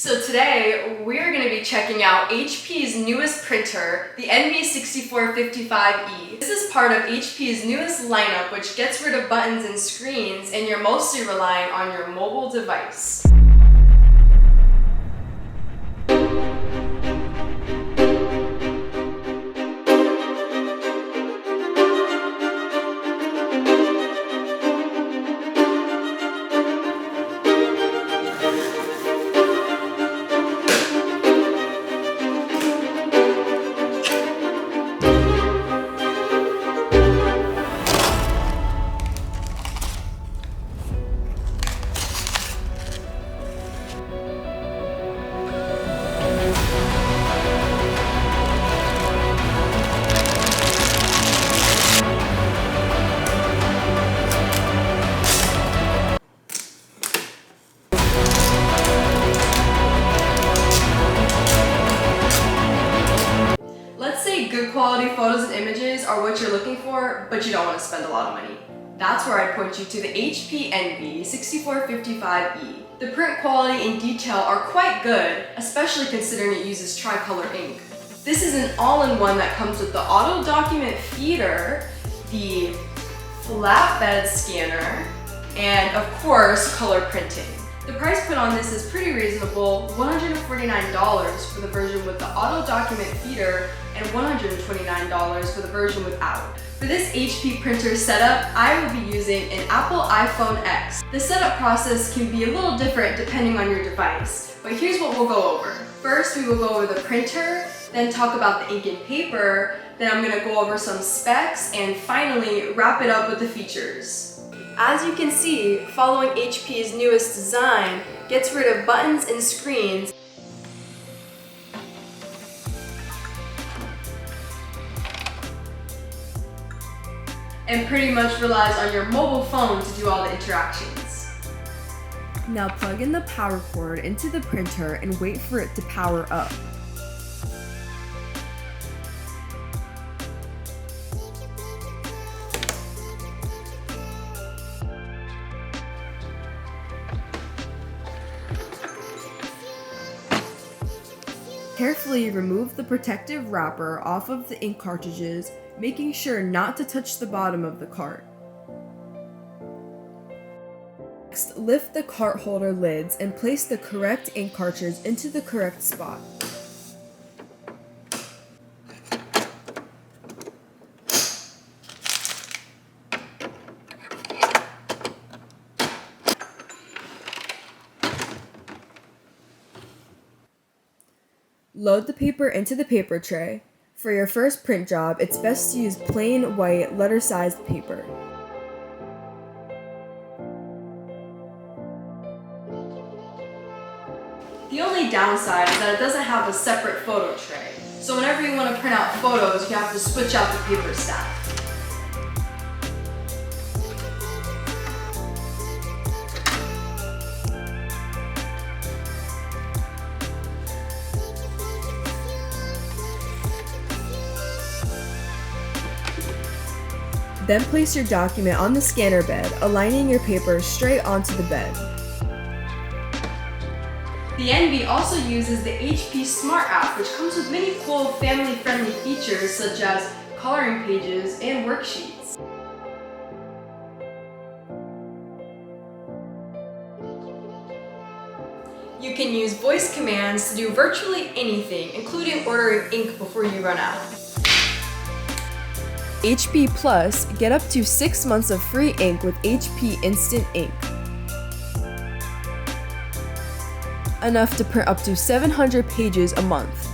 So today, we're going to be checking out HP's newest printer, the NV6455E. This is part of HP's newest lineup, which gets rid of buttons and screens, and you're mostly relying on your mobile device. Let's say good quality photos and images are what you're looking for, but you don't want to spend a lot of money. That's where I'd point you to the HP NV6455E. The print quality and detail are quite good, especially considering it uses tricolor ink. This is an all-in-one that comes with the auto document feeder, the flatbed scanner, and of course, color printing. The price put on this is pretty reasonable, $149 for the version with the auto document feeder and $129 for the version without. For this HP printer setup, I will be using an Apple iPhone X. The setup process can be a little different depending on your device, but here's what we'll go over. First, we will go over the printer, then talk about the ink and paper, then I'm going to go over some specs, and finally wrap it up with the features. As you can see, following HP's newest design gets rid of buttons and screens and pretty much relies on your mobile phone to do all the interactions. Now plug in the power cord into the printer and wait for it to power up. Carefully remove the protective wrapper off of the ink cartridges, making sure not to touch the bottom of the cart. Next, lift the cart holder lids and place the correct ink cartridge into the correct spot. Load the paper into the paper tray. For your first print job, it's best to use plain white letter-sized paper. The only downside is that it doesn't have a separate photo tray, so whenever you want to print out photos, you have to switch out the paper stack. Then place your document on the scanner bed, aligning your paper straight onto the bed. The NV also uses the HP Smart app, which comes with many cool family-friendly features such as coloring pages and worksheets. You can use voice commands to do virtually anything, including ordering ink before you run out. HP Plus, get up to 6 months of free ink with HP Instant Ink. Enough to print up to 700 pages a month.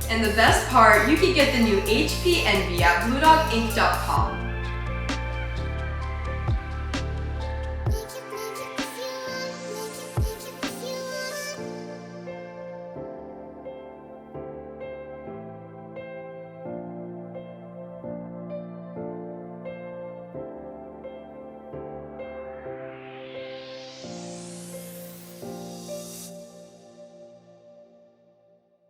And the best part, you can get the new HP NV at bluedogink.com.